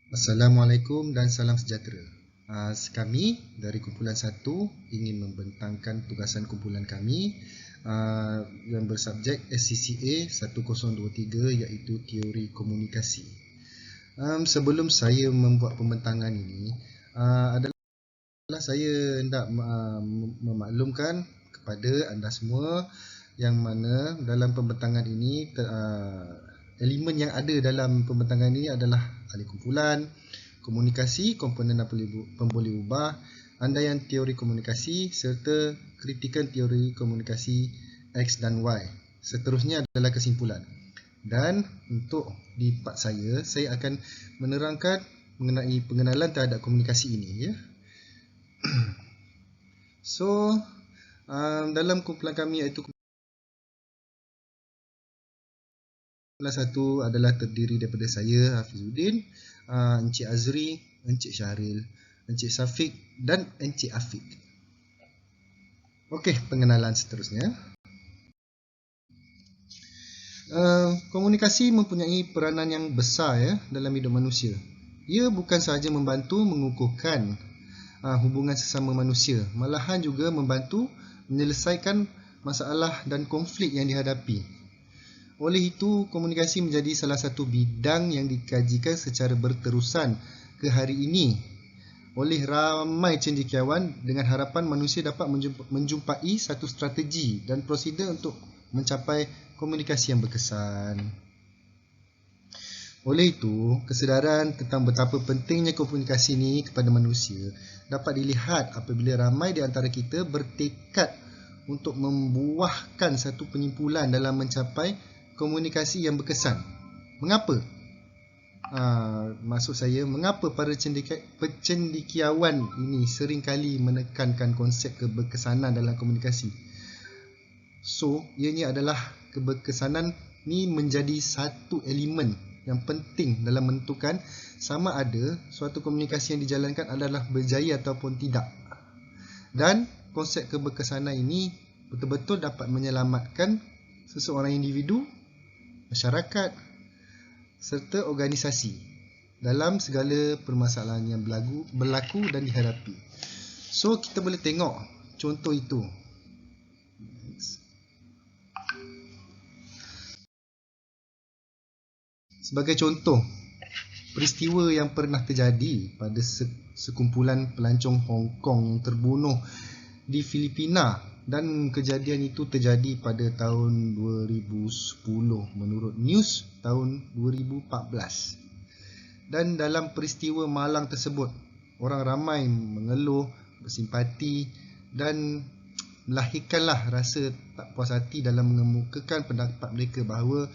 Assalamualaikum dan salam sejahtera. Kami dari kumpulan 1 ingin membentangkan tugasan kumpulan kami yang bersubjek SCCA 1023 iaitu teori komunikasi. Sebelum saya membuat pembentangan ini, adalah saya hendak memaklumkan kepada anda semua yang mana dalam pembentangan ini elemen yang ada dalam pembentangan ini adalah ahli kumpulan, komunikasi, komponen dan pemboleh ubah, andaian teori komunikasi serta kritikan teori komunikasi X dan Y. Seterusnya adalah kesimpulan. Dan untuk di part saya akan menerangkan mengenai pengenalan terhadap komunikasi ini, ya. So, dalam kumpulan kami iaitu kumpulan 1 adalah terdiri daripada saya, Hafizuddin, Encik Azri, Encik Syahril, Encik Safiq dan Encik Afiq. Okey, pengenalan seterusnya. Komunikasi mempunyai peranan yang besar, ya, dalam hidup manusia. Ia bukan sahaja membantu mengukuhkan hubungan sesama manusia, malahan juga membantu menyelesaikan masalah dan konflik yang dihadapi. Oleh itu, komunikasi menjadi salah satu bidang yang dikajikan secara berterusan ke hari ini oleh ramai cendekiawan dengan harapan manusia dapat menjumpai satu strategi dan prosedur untuk mencapai komunikasi yang berkesan. Oleh itu, kesedaran tentang betapa pentingnya komunikasi ini kepada manusia dapat dilihat apabila ramai di antara kita bertekad untuk membuahkan satu penyimpulan dalam mencapai komunikasi yang berkesan. Mengapa? Maksud saya, mengapa para cendekiawan ini seringkali menekankan konsep keberkesanan dalam komunikasi? So, ianya adalah keberkesanan ni menjadi satu elemen yang penting dalam menentukan sama ada suatu komunikasi yang dijalankan adalah berjaya ataupun tidak. Dan konsep keberkesanan ini betul-betul dapat menyelamatkan seseorang individu, masyarakat serta organisasi dalam segala permasalahan yang berlaku dan dihadapi. So, kita boleh tengok contoh itu. Sebagai contoh, peristiwa yang pernah terjadi pada sekumpulan pelancong Hong Kong yang terbunuh di Filipina, dan kejadian itu terjadi pada tahun 2010 menurut news tahun 2014. Dan dalam peristiwa malang tersebut, orang ramai mengeluh, bersimpati dan melahirkanlah rasa tak puas hati dalam mengemukakan pendapat mereka bahawa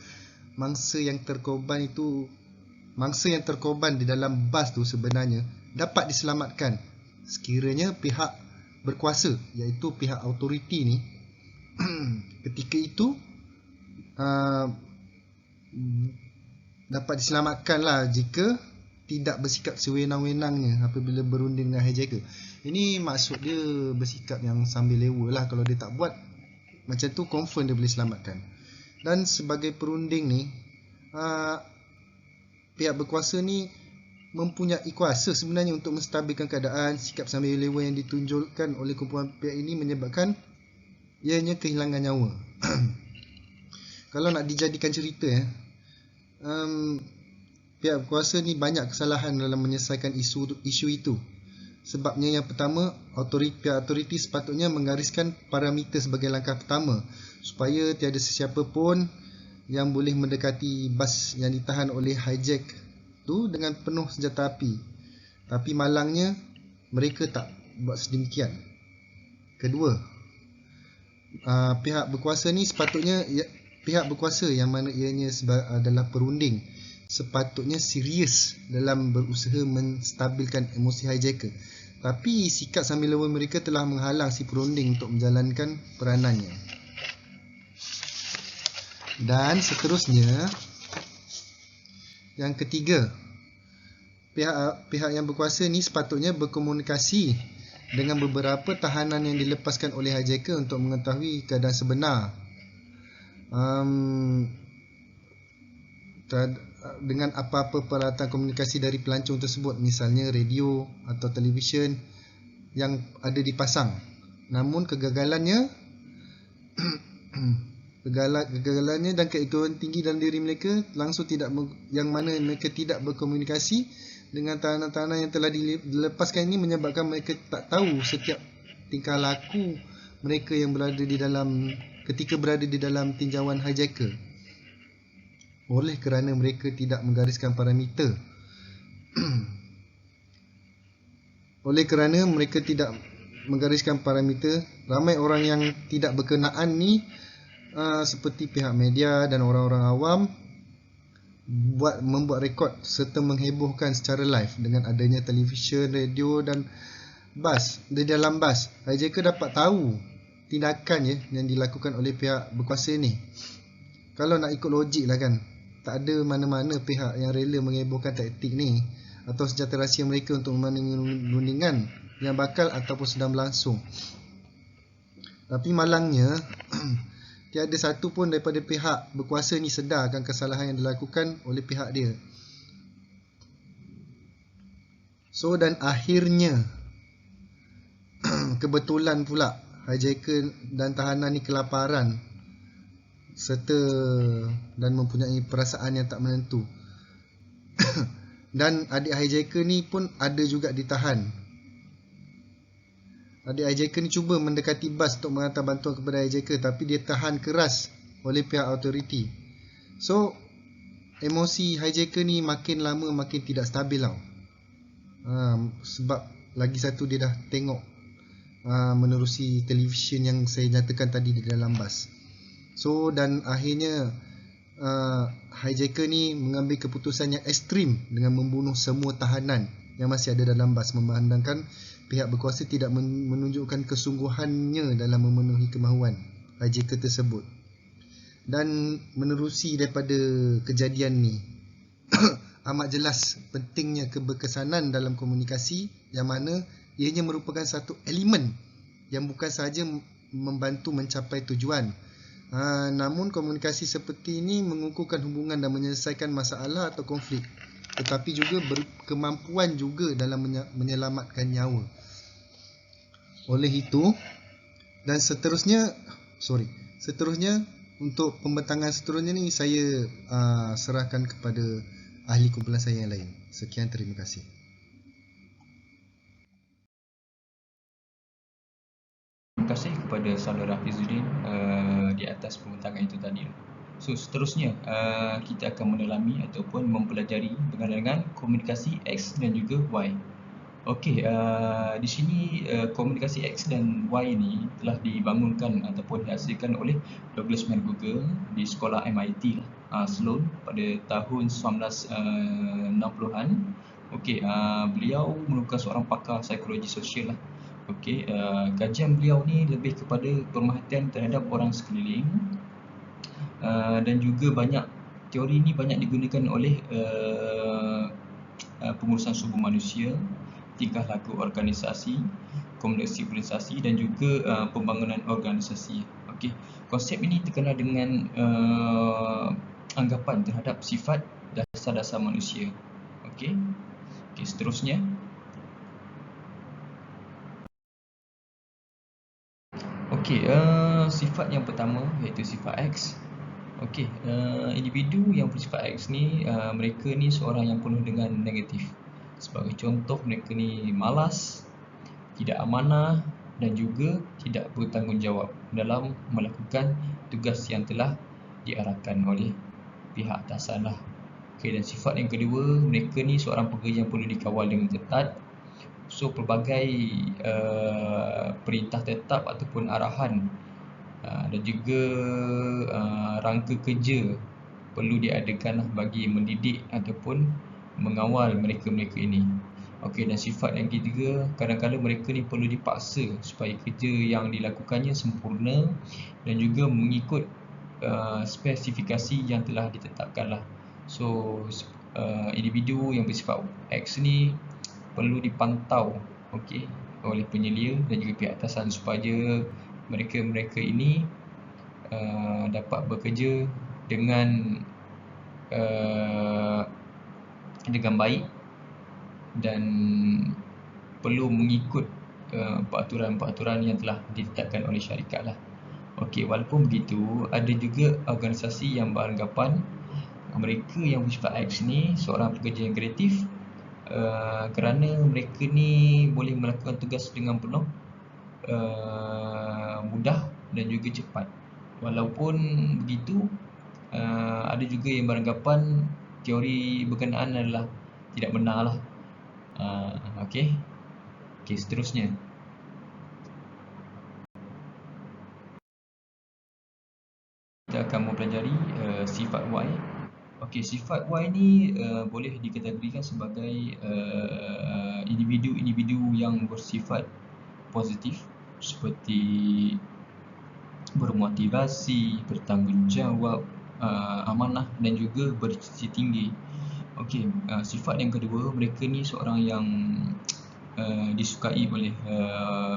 mangsa yang terkorban di dalam bas tu sebenarnya dapat diselamatkan sekiranya pihak berkuasa, iaitu pihak autoriti ni ketika itu dapat diselamatkanlah jika tidak bersikap sewenang-wenangnya apabila berunding dengan hijacker. Ini maksud dia bersikap yang sambil lewa lah. Kalau dia tak buat macam tu, confirm dia boleh selamatkan. Dan sebagai perunding ni, pihak berkuasa ni mempunyai kuasa sebenarnya untuk menstabilkan keadaan. Sikap sambil lewa yang ditunjukkan oleh kumpulan pihak ini menyebabkan ianya kehilangan nyawa. Kalau nak dijadikan cerita, pihak berkuasa ni banyak kesalahan dalam menyelesaikan isu itu. Sebabnya yang pertama, pihak autoriti sepatutnya menggariskan parameter sebagai langkah pertama supaya tiada sesiapa pun yang boleh mendekati bas yang ditahan oleh hijack tu dengan penuh senjata api. Tapi malangnya mereka tak buat sedemikian. Kedua, pihak berkuasa ni sepatutnya pihak berkuasa yang mana ianya adalah perunding sepatutnya serius dalam berusaha menstabilkan emosi hijacker. Tapi sikap sambil lewa mereka telah menghalang si perunding untuk menjalankan peranannya. Dan seterusnya, yang ketiga, pihak yang berkuasa ni sepatutnya berkomunikasi dengan beberapa tahanan yang dilepaskan oleh hijacker untuk mengetahui keadaan sebenar. dengan apa-apa peralatan komunikasi dari pelancong tersebut, misalnya radio atau televisyen yang ada dipasang. Namun kegagalannya dan keegoan tinggi dalam diri mereka langsung yang mana mereka tidak berkomunikasi dengan tahanan-tahanan yang telah dilepaskan ini, menyebabkan mereka tak tahu setiap tingkah laku mereka yang berada di dalam ketika berada di dalam tinjauan hijacker, oleh kerana mereka tidak menggariskan parameter. Oleh kerana mereka tidak menggariskan parameter, ramai orang yang tidak berkenaan ni seperti pihak media dan orang-orang awam membuat rekod serta menghebohkan secara live dengan adanya televisyen, radio dan bas. Di dalam bas, hijacker dapat tahu tindakan yang dilakukan oleh pihak berkuasa ni. Kalau nak ikut logik lah kan, tak ada mana-mana pihak yang rela menghebohkan taktik ni atau senjata rahsia mereka untuk memenuhi rundingan yang bakal ataupun sedang berlangsung. Tapi malangnya tiada satu pun daripada pihak berkuasa ni sedar akan kesalahan yang dilakukan oleh pihak dia. So, dan akhirnya kebetulan pula hijacker dan tahanan ni kelaparan serta dan mempunyai perasaan yang tak menentu. Dan adik hijacker ni pun ada juga ditahan. Adik hijacker ni cuba mendekati bas untuk menghantar bantuan kepada hijacker, tapi dia tahan keras oleh pihak autoriti. So, emosi hijacker ni makin lama makin tidak stabil tau. Sebab lagi satu dia dah tengok menerusi televisyen yang saya nyatakan tadi di dalam bas. So, dan akhirnya hijacker ni mengambil keputusan yang ekstrim dengan membunuh semua tahanan yang masih ada dalam bas, memandangkan pihak berkuasa tidak menunjukkan kesungguhannya dalam memenuhi kemahuan hijacker tersebut. Dan menerusi daripada kejadian ni amat jelas pentingnya keberkesanan dalam komunikasi, yang mana ianya merupakan satu elemen yang bukan sahaja membantu mencapai tujuan, namun komunikasi seperti ini mengukuhkan hubungan dan menyelesaikan masalah atau konflik, tetapi juga berkemampuan juga dalam menyelamatkan nyawa. Oleh itu, dan seterusnya untuk pembentangan seterusnya ni saya serahkan kepada ahli kumpulan saya yang lain. Sekian, terima kasih. Terima kasih kepada saudara Hafizuddin di atas pembentangan itu tadi. So, seterusnya kita akan mendalami ataupun mempelajari berkenaan dengan komunikasi X dan juga Y. Okey, di sini komunikasi X dan Y ni telah dibangunkan ataupun dihasilkan oleh Douglas McGregor di sekolah MIT Sloan pada tahun 1960-an. Okey, beliau merupakan seorang pakar psikologi sosial lah. Okey, kajian beliau ni lebih kepada pemerhatian terhadap orang sekeliling, dan juga teori ni banyak digunakan oleh pengurusan subuh manusia, tingkah laku organisasi, komunikasi dan juga pembangunan organisasi. Okey, konsep ini terkenal dengan anggapan terhadap sifat dasar-dasar manusia. Okey, seterusnya. Okey, sifat yang pertama iaitu sifat X. Okey, individu yang bersifat X ni, mereka ni seorang yang penuh dengan negatif. Sebagai contoh, mereka ni malas, tidak amanah dan juga tidak bertanggungjawab dalam melakukan tugas yang telah diarahkan oleh pihak atasan lah. Okey, dan sifat yang kedua, mereka ni seorang pekerja yang perlu dikawal dengan ketat. So, pelbagai perintah tetap ataupun arahan dan juga rangka kerja perlu diadakan bagi mendidik ataupun mengawal mereka-mereka ini. Okey, dan sifat yang ketiga, kadang-kadang mereka ni perlu dipaksa supaya kerja yang dilakukannya sempurna dan juga mengikut spesifikasi yang telah ditetapkan lah. So, individu yang bersifat X ni perlu dipantau, okey, oleh penyelia dan juga pihak atasan supaya mereka-mereka ini dapat bekerja dengan dengan baik dan perlu mengikut peraturan-peraturan yang telah ditetapkan oleh syarikat lah. Okey, walaupun begitu, ada juga organisasi yang beranggapan mereka yang bersifat X ni seorang pekerja yang kreatif kerana mereka ni boleh melakukan tugas dengan penuh mudah dan juga cepat. Walaupun begitu, ada juga yang beranggapan teori berkenaan adalah tidak benar lah. Okey, seterusnya. Kita akan mempelajari sifat Y. Okey, sifat Y ni boleh dikategorikan sebagai individu-individu yang bersifat positif seperti bermotivasi, bertanggungjawab, amanah dan juga bercita tinggi. Okey, sifat yang kedua, mereka ni seorang yang disukai oleh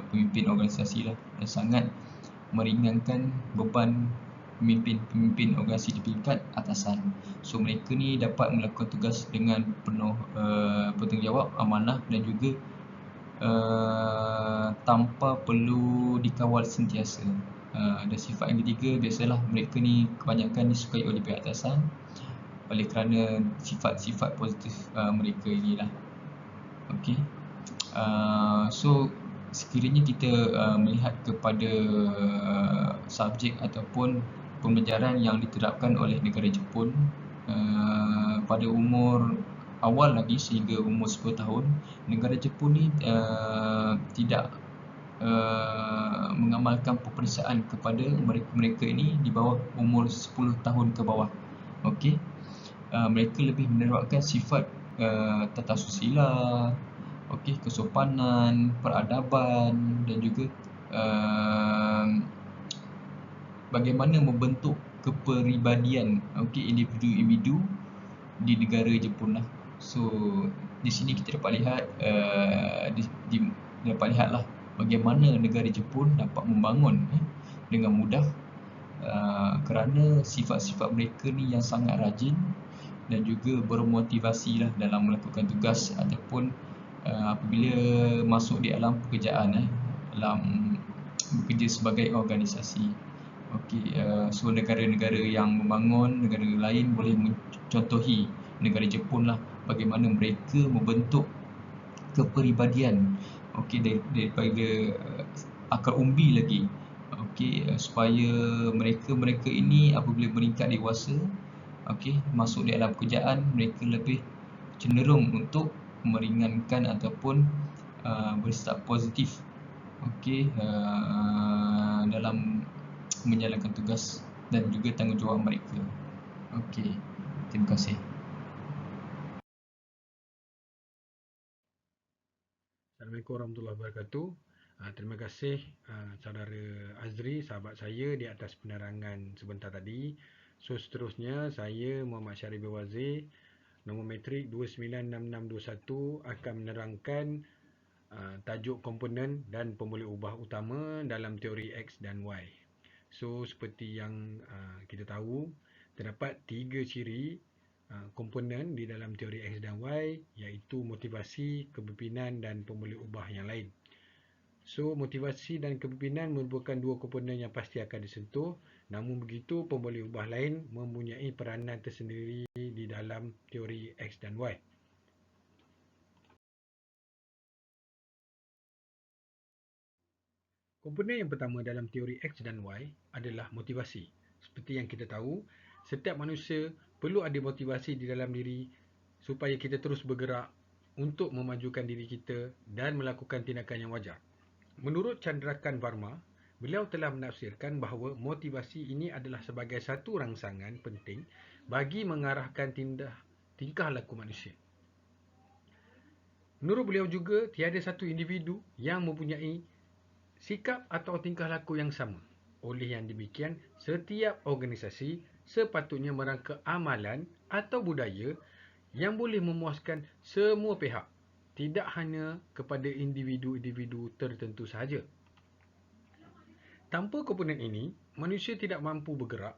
pemimpin organisasi lah dan sangat meringankan beban pemimpin organisasi di peringkat atasan. So mereka ni dapat melakukan tugas dengan penuh bertanggungjawab, amanah dan juga tanpa perlu dikawal sentiasa. Dan sifat yang ketiga, biasalah mereka ni kebanyakan disukai oleh pihak atasan oleh kerana sifat-sifat positif mereka inilah. Okey. So sekiranya kita melihat kepada subjek ataupun pembelajaran yang diterapkan oleh negara Jepun pada umur awal lagi sehingga umur 10 tahun, negara Jepun ni tidak mengamalkan peperiksaan kepada mereka-mereka ini di bawah umur 10 tahun ke bawah. Okey. Mereka lebih menerapkan sifat tata susila, okey, kesopanan, peradaban dan juga bagaimana membentuk kepribadian individu-individu di negara Jepun lah. So di sini kita dapat lihat dapat lihatlah bagaimana negara Jepun dapat membangun dengan mudah kerana sifat-sifat mereka ni yang sangat rajin dan juga bermotivasi lah dalam melakukan tugas ataupun apabila masuk di alam pekerjaan dalam bekerja sebagai organisasi. Okey, so negara-negara yang membangun, negara lain boleh mencontohi negara Jepun lah bagaimana mereka membentuk kepribadian daripada akar umbi lagi. Okey, supaya mereka ini apabila meningkat dewasa, masuk di alam pekerjaan, mereka lebih cenderung untuk meringankan ataupun bersikap positif dalam menjalankan tugas dan juga tanggungjawab mereka. Okey, terima kasih. Assalamualaikum warahmatullahi wabarakatuh. Terima kasih saudara Azri, sahabat saya, di atas penerangan sebentar tadi. So seterusnya, saya Muhammad Syarif bin Wazir, nombor matrik 296621, akan menerangkan tajuk komponen dan pemboleh ubah utama dalam teori X dan Y. So seperti yang kita tahu, terdapat 3 ciri komponen di dalam teori X dan Y, iaitu motivasi, kepimpinan dan pemboleh ubah yang lain. So motivasi dan kepimpinan merupakan 2 komponen yang pasti akan disentuh. Namun begitu, pemboleh ubah lain mempunyai peranan tersendiri di dalam teori X dan Y. Komponen yang pertama dalam teori X dan Y adalah motivasi. Seperti yang kita tahu, setiap manusia perlu ada motivasi di dalam diri supaya kita terus bergerak untuk memajukan diri kita dan melakukan tindakan yang wajar. Menurut Chandrakan Varma, beliau telah menafsirkan bahawa motivasi ini adalah sebagai satu rangsangan penting bagi mengarahkan tingkah laku manusia. Menurut beliau juga, tiada satu individu yang mempunyai sikap atau tingkah laku yang sama. Oleh yang demikian, setiap organisasi sepatutnya merangka amalan atau budaya yang boleh memuaskan semua pihak, tidak hanya kepada individu-individu tertentu sahaja. Tanpa komponen ini, manusia tidak mampu bergerak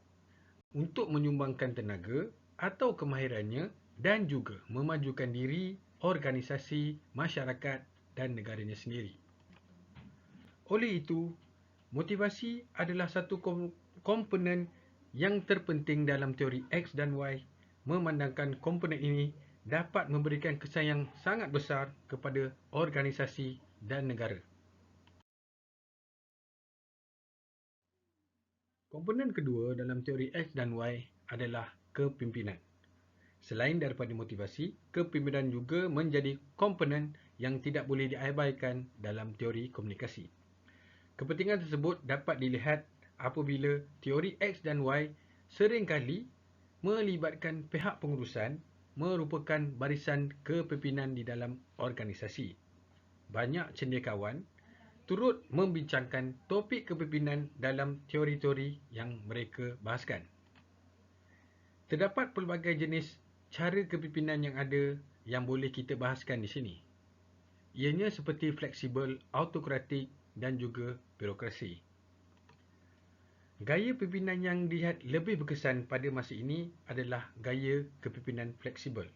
untuk menyumbangkan tenaga, atau kemahirannya dan juga memajukan diri, organisasi, masyarakat dan negaranya sendiri. Oleh itu, motivasi adalah satu komponen yang terpenting dalam teori X dan Y, memandangkan komponen ini dapat memberikan kesan yang sangat besar kepada organisasi dan negara. Komponen kedua dalam teori X dan Y adalah kepimpinan. Selain daripada motivasi, kepimpinan juga menjadi komponen yang tidak boleh diabaikan dalam teori komunikasi. Kepentingan tersebut dapat dilihat apabila teori X dan Y seringkali melibatkan pihak pengurusan merupakan barisan kepimpinan di dalam organisasi. Banyak cendekiawan turut membincangkan topik kepimpinan dalam teori-teori yang mereka bahaskan. Terdapat pelbagai jenis cara kepimpinan yang ada yang boleh kita bahaskan di sini. Ianya seperti fleksibel, autokratik dan juga birokrasi. Gaya pimpinan yang dilihat lebih berkesan pada masa ini adalah gaya kepimpinan fleksibel.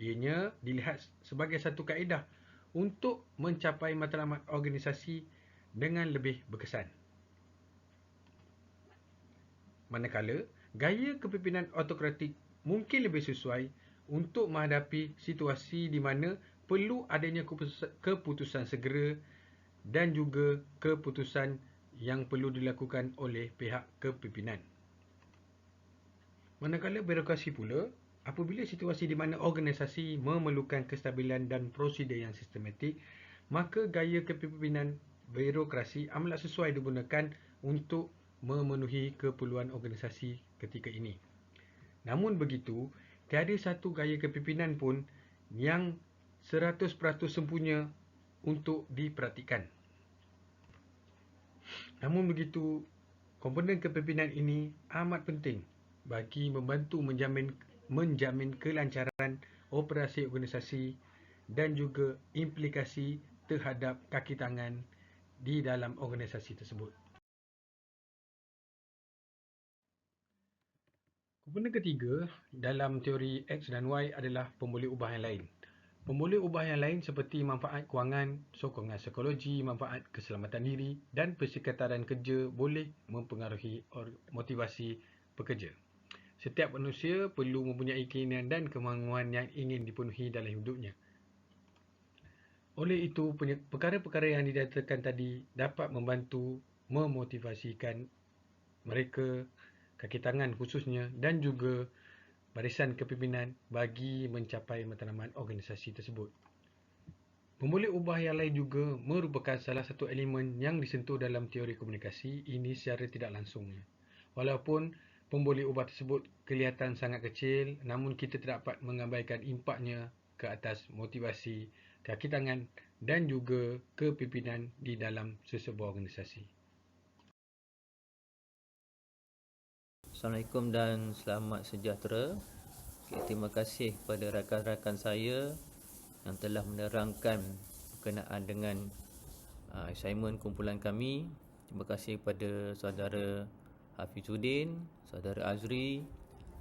Ianya dilihat sebagai satu kaedah untuk mencapai matlamat organisasi dengan lebih berkesan. Manakala, gaya kepimpinan autokratik mungkin lebih sesuai untuk menghadapi situasi di mana perlu adanya keputusan segera dan juga keputusan yang perlu dilakukan oleh pihak kepimpinan. Manakala birokrasi pula, apabila situasi di mana organisasi memerlukan kestabilan dan prosedur yang sistematik, maka gaya kepimpinan birokrasi amat sesuai digunakan untuk memenuhi keperluan organisasi ketika ini. Namun begitu, tiada satu gaya kepimpinan pun yang 100% sempurna untuk dipraktikkan. Namun begitu, komponen kepimpinan ini amat penting bagi membantu menjamin kelancaran operasi organisasi dan juga implikasi terhadap kaki tangan di dalam organisasi tersebut. Komponen ketiga dalam teori X dan Y adalah pemboleh ubah yang lain. Pemboleh ubah yang lain seperti manfaat kewangan, sokongan psikologi, manfaat keselamatan diri dan persekitaran kerja boleh mempengaruhi motivasi pekerja. Setiap manusia perlu mempunyai keinginan dan kemahuan yang ingin dipenuhi dalam hidupnya. Oleh itu, perkara-perkara yang didatakan tadi dapat membantu memotivasikan mereka, kaki tangan khususnya, dan juga barisan kepimpinan bagi mencapai matlamat organisasi tersebut. Pemboleh ubah yang lain juga merupakan salah satu elemen yang disentuh dalam teori komunikasi ini secara tidak langsung. Walaupun pemboleh ubah tersebut kelihatan sangat kecil, namun kita tidak dapat mengabaikan impaknya ke atas motivasi, kaki tangan dan juga kepimpinan di dalam sesebuah organisasi. Assalamualaikum dan selamat sejahtera. Terima kasih kepada rakan-rakan saya yang telah menerangkan berkenaan dengan assignment kumpulan kami. Terima kasih kepada saudara Hafizuddin, saudara Azri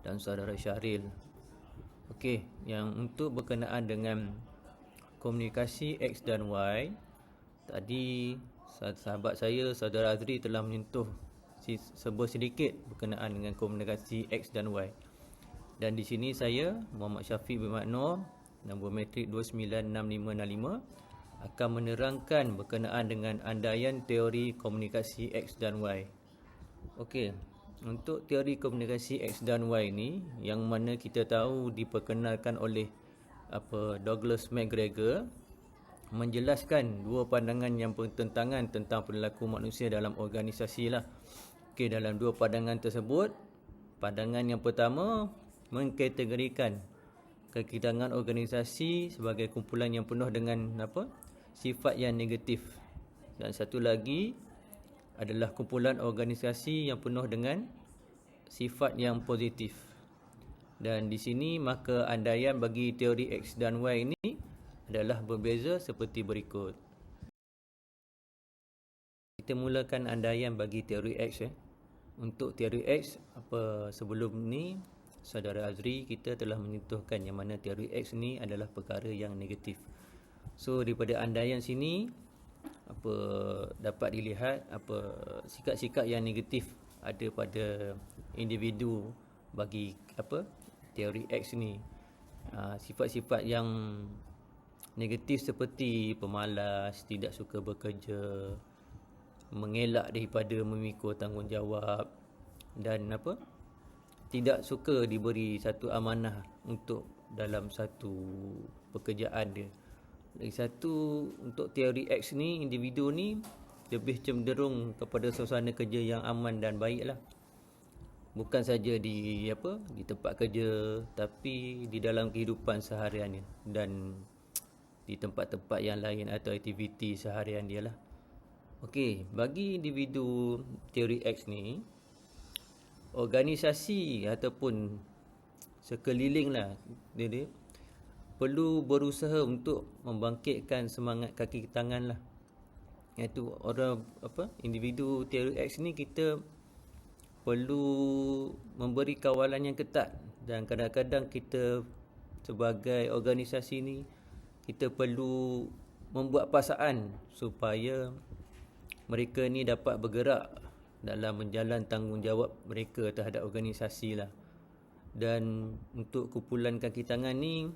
dan saudara Syahril. Okey, yang untuk berkenaan dengan komunikasi X dan Y, tadi sahabat saya, saudara Azri telah menyentuh sebuah sedikit berkenaan dengan komunikasi X dan Y. Dan di sini saya, Muhammad Syafiq bin Maknur, nombor matrik 296565, akan menerangkan berkenaan dengan andaian teori komunikasi X dan Y. Okey, untuk teori komunikasi X dan Y ni, yang mana kita tahu diperkenalkan oleh Douglas McGregor, menjelaskan dua pandangan yang bertentangan tentang perilaku manusia dalam organisasi lah. Okey, dalam dua pandangan tersebut, pandangan yang pertama mengkategorikan kekitangan organisasi sebagai kumpulan yang penuh dengan sifat yang negatif, dan satu lagi adalah kumpulan organisasi yang penuh dengan sifat yang positif. Dan di sini maka andaian bagi teori X dan Y ini adalah berbeza seperti berikut. Kita mulakan andaian bagi teori X. Untuk teori X, sebelum ni saudara Azri, kita telah menyentuhkan yang mana teori X ni adalah perkara yang negatif. So daripada andaian sini apa dapat dilihat apa sikap-sikap yang negatif ada pada individu bagi apa teori X ni. Sifat-sifat yang negatif seperti pemalas, tidak suka bekerja, mengelak daripada memikul tanggungjawab dan apa tidak suka diberi satu amanah untuk dalam satu pekerjaan dia. Lagi satu, untuk teori X ni, individu ni lebih cenderung kepada suasana kerja yang aman dan baik lah. Bukan saja di tempat kerja, tapi di dalam kehidupan sehariannya dan di tempat-tempat yang lain atau aktiviti seharian dia lah. Okey, bagi individu teori X ni, organisasi ataupun sekeliling lah dia perlu berusaha untuk membangkitkan semangat kaki tangan lah. Iaitu orang individu teori X ni kita perlu memberi kawalan yang ketat, dan kadang-kadang kita sebagai organisasi ni kita perlu membuat paksaan supaya mereka ni dapat bergerak dalam menjalan tanggungjawab mereka terhadap organisasi lah. Dan untuk kumpulan kaki tangan ni,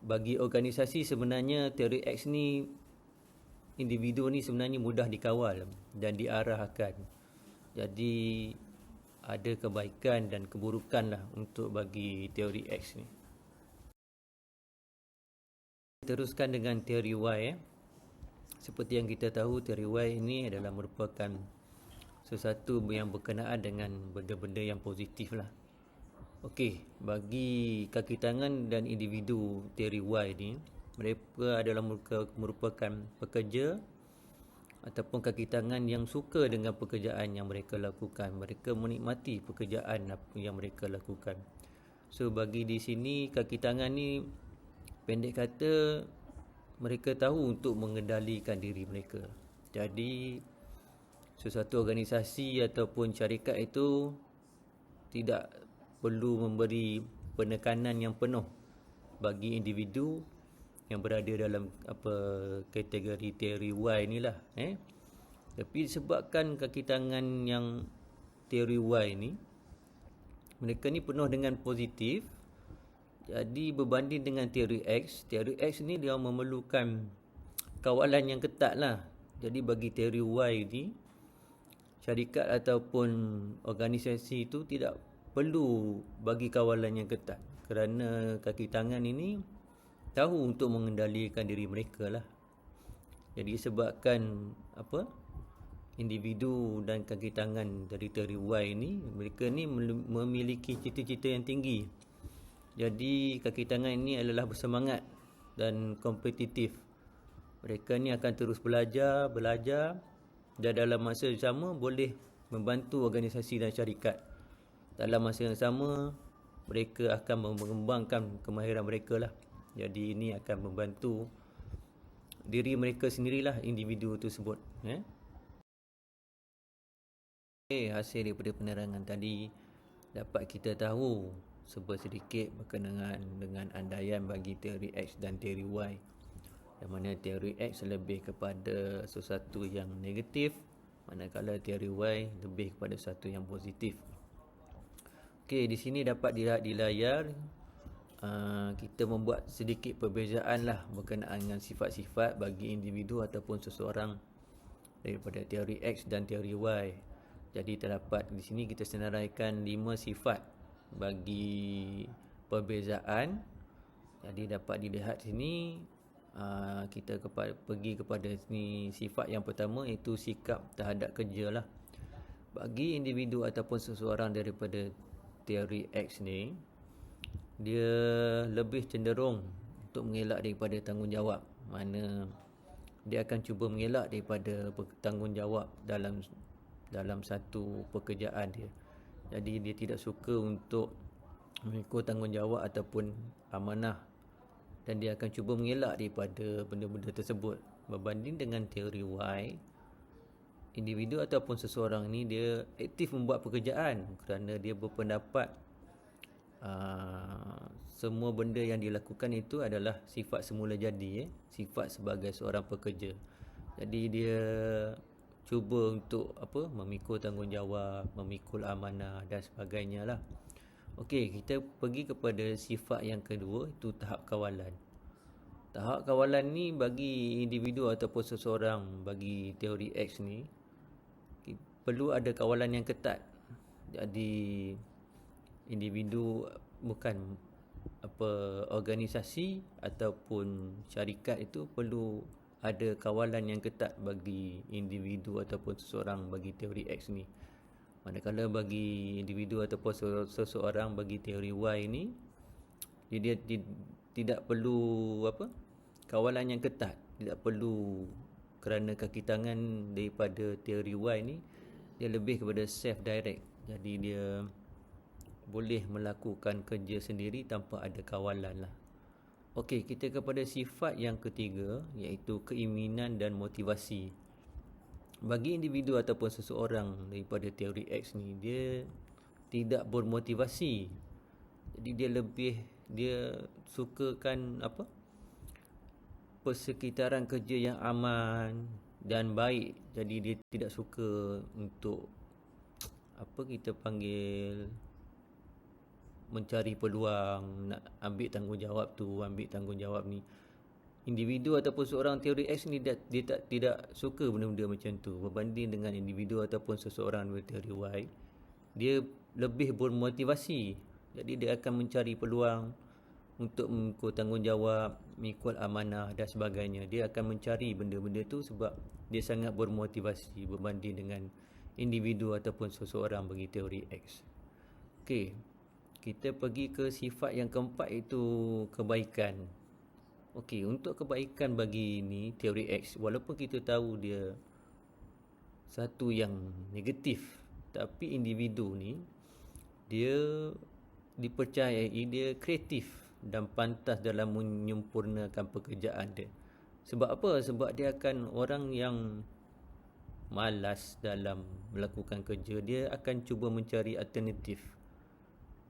bagi organisasi sebenarnya teori X ni, individu ni sebenarnya mudah dikawal dan diarahkan. Jadi ada kebaikan dan keburukan lah untuk bagi teori X ni. Teruskan dengan teori Y. Seperti yang kita tahu, teori Y ini adalah merupakan sesuatu yang berkenaan dengan benda-benda yang positif lah. Okey, bagi kaki tangan dan individu teori Y ni, mereka adalah merupakan pekerja ataupun kaki tangan yang suka dengan pekerjaan yang mereka lakukan. Mereka menikmati pekerjaan yang mereka lakukan. So bagi di sini, kaki tangan ni pendek kata, mereka tahu untuk mengendalikan diri mereka. Jadi sesuatu organisasi ataupun syarikat itu tidak perlu memberi penekanan yang penuh bagi individu yang berada dalam kategori teori Y inilah. Tapi disebabkan kaki tangan yang teori Y ni, mereka ni penuh dengan positif. Jadi berbanding dengan teori X ni dia memerlukan kawalan yang ketat lah. Jadi bagi teori Y ni, syarikat ataupun organisasi itu tidak perlu bagi kawalan yang ketat, kerana kaki tangan ini tahu untuk mengendalikan diri mereka lah. Jadi sebabkan individu dan kaki tangan dari teori Y ni, mereka ni memiliki cita-cita yang tinggi. Jadi kaki tangan ini adalah bersemangat dan kompetitif. Mereka ni akan terus belajar dan dalam masa yang sama boleh membantu organisasi dan syarikat. Dalam masa yang sama, mereka akan mengembangkan kemahiran mereka lah. Jadi ini akan membantu diri mereka sendirilah, individu tersebut. Hasil daripada penerangan tadi dapat kita tahu sedikit berkenaan dengan andaian bagi teori X dan teori Y. Yang mana teori X lebih kepada sesuatu yang negatif, manakala teori Y lebih kepada sesuatu yang positif. Okey, di sini dapat dilihat di layar, kita membuat sedikit perbezaan lah berkenaan dengan sifat-sifat bagi individu ataupun seseorang daripada teori X dan teori Y. Jadi terdapat di sini kita senaraikan 5 sifat bagi perbezaan. Jadi dapat dilihat sini, kita pergi kepada sini sifat yang pertama, iaitu sikap terhadap kerja lah. Bagi individu ataupun seseorang daripada teori X ni, dia lebih cenderung untuk mengelak daripada tanggungjawab. Mana dia akan cuba mengelak daripada tanggungjawab dalam satu pekerjaan dia. Jadi dia tidak suka untuk mengikut tanggungjawab ataupun amanah, dan dia akan cuba mengelak daripada benda-benda tersebut. Berbanding dengan teori Y, individu ataupun seseorang ni dia aktif membuat pekerjaan kerana dia berpendapat semua benda yang dilakukan itu adalah sifat semula jadi, sifat sebagai seorang pekerja. Jadi dia cuba untuk memikul tanggungjawab, memikul amanah dan sebagainya lah. Okey, kita pergi kepada sifat yang kedua, itu tahap kawalan. Tahap kawalan ni bagi individu ataupun seseorang, bagi teori X ni perlu ada kawalan yang ketat. Jadi individu bukan organisasi ataupun syarikat itu perlu ada kawalan yang ketat bagi individu ataupun seseorang bagi teori X ni. Manakala bagi individu ataupun seseorang bagi teori Y ni dia tidak perlu kawalan yang ketat, tidak perlu, kerana kaki tangan daripada teori Y ni dia lebih kepada self direct. Jadi dia boleh melakukan kerja sendiri tanpa ada kawalan lah. Okey, kita kepada sifat yang ketiga, iaitu keinginan dan motivasi. Bagi individu ataupun seseorang daripada teori X ni, dia tidak bermotivasi. Jadi dia sukakan persekitaran kerja yang aman dan baik. Jadi dia tidak suka untuk kita panggil mencari peluang, nak ambil tanggungjawab tu, ambil tanggungjawab ni. Individu ataupun seorang teori X ni dia tidak suka benda-benda macam tu. Berbanding dengan individu ataupun seseorang teori Y, dia lebih bermotivasi. Jadi dia akan mencari peluang untuk mengikut tanggungjawab, mengikut amanah dan sebagainya. Dia akan mencari benda-benda tu sebab dia sangat bermotivasi berbanding dengan individu ataupun seseorang bagi teori X. Okey, kita pergi ke sifat yang keempat, itu kebaikan. Okey, untuk kebaikan bagi ni teori X, walaupun kita tahu dia satu yang negatif, tapi individu ni dia dipercayai dia kreatif dan pantas dalam menyempurnakan pekerjaan dia. Sebab apa? Sebab dia akan orang yang malas dalam melakukan kerja, dia akan cuba mencari alternatif.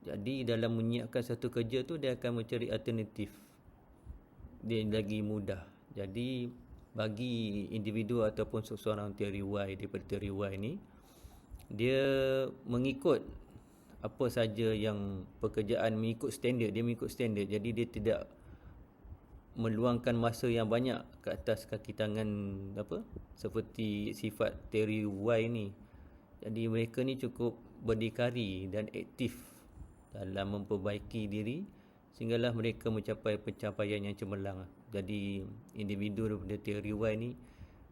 Jadi dalam menyiapkan satu kerja tu, dia akan mencari alternatif. Dia lagi mudah. Jadi bagi individu ataupun seseorang teori Y, daripada teori Y ni, dia mengikut apa saja yang pekerjaan, mengikut standard. Dia mengikut standard. Jadi dia tidak meluangkan masa yang banyak ke atas kaki tangan seperti sifat teori Y ni. Jadi mereka ni cukup berdikari dan aktif dalam memperbaiki diri sehinggalah mereka mencapai pencapaian yang cemerlang. Jadi individu daripada teori Y ni,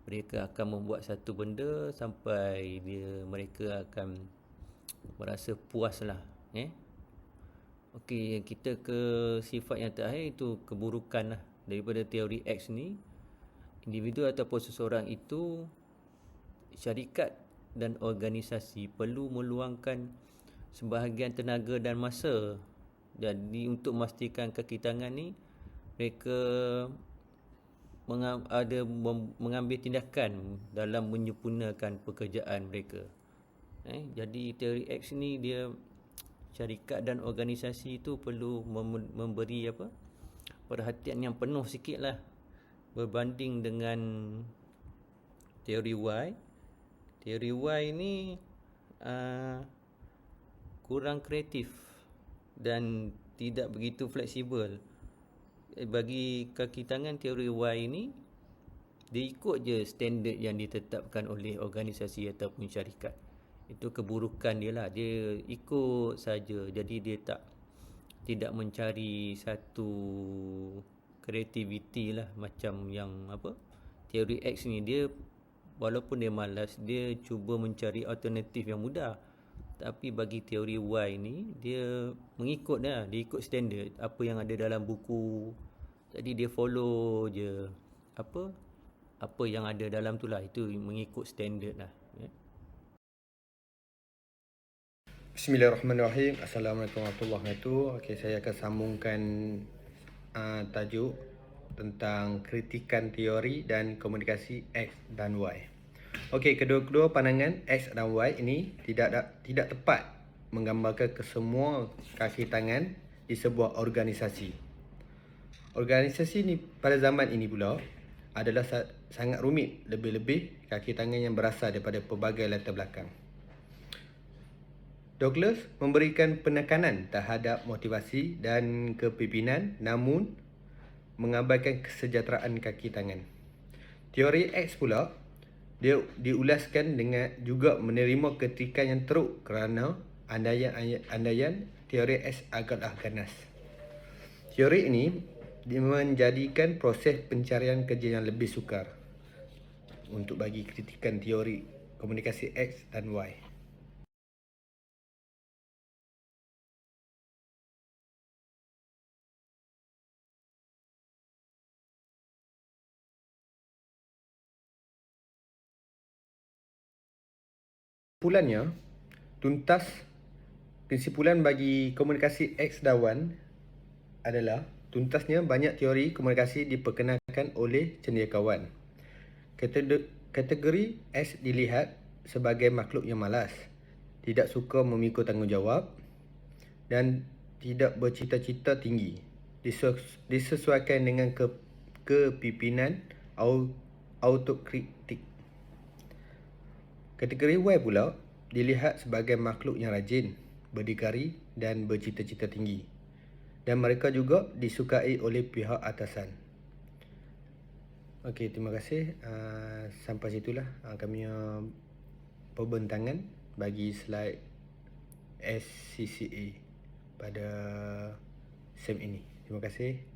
mereka akan membuat satu benda sampai mereka akan merasa puas lah. Okey, kita ke sifat yang terakhir, itu keburukan lah. Daripada teori X ni, individu ataupun seseorang itu, syarikat dan organisasi perlu meluangkan sebahagian tenaga dan masa. Jadi untuk memastikan kaki tangan ni, mereka mengambil tindakan dalam menyempurnakan pekerjaan mereka. Jadi teori X ni, dia syarikat dan organisasi itu perlu memberi perhatian yang penuh sikit lah berbanding dengan teori Y. Teori Y ni kurang kreatif dan tidak begitu fleksibel. Bagi kaki tangan teori Y ni, dia ikut je standard yang ditetapkan oleh organisasi ataupun syarikat. Itu keburukan dia lah. Dia ikut saja. Jadi dia tidak mencari satu kreativiti lah macam yang teori X ni. Dia walaupun dia malas, dia cuba mencari alternatif yang mudah. Tapi bagi teori Y ni, dia mengikut lah. Dia ikut standard apa yang ada dalam buku. Jadi dia follow je apa yang ada dalam tu lah. Itu mengikut standard lah. Bismillahirrahmanirrahim. Assalamualaikum warahmatullahi wabarakatuh. Okey, saya akan sambungkan tajuk tentang kritikan teori dan komunikasi X dan Y. Okey, kedua-dua pandangan X dan Y ini tidak tepat menggambarkan kesemua kaki tangan di sebuah organisasi. Organisasi ni pada zaman ini pula adalah sangat rumit, lebih-lebih kaki tangan yang berasal daripada pelbagai latar belakang. Douglas memberikan penekanan terhadap motivasi dan kepimpinan namun mengabaikan kesejahteraan kaki tangan. Teori X pula dia diulaskan dengan juga menerima kritikan yang teruk kerana andaian teori X agaklah ganas. Teori ini menjadikan proses pencarian kerja yang lebih sukar untuk bagi kritikan teori komunikasi X dan Y. Kesimpulannya, kesimpulan bagi komunikasi X dan Y adalah tuntasnya banyak teori komunikasi diperkenalkan oleh cendekiawan. Kategori S dilihat sebagai makhluk yang malas, tidak suka memikul tanggungjawab dan tidak bercita-cita tinggi, disesuaikan dengan kepimpinan autokritik. Kategori Y pula dilihat sebagai makhluk yang rajin, berdikari dan bercita-cita tinggi, dan mereka juga disukai oleh pihak atasan. Okey, terima kasih. Sampai situlah kami perbincangan bagi slide SCCA pada SEM ini. Terima kasih.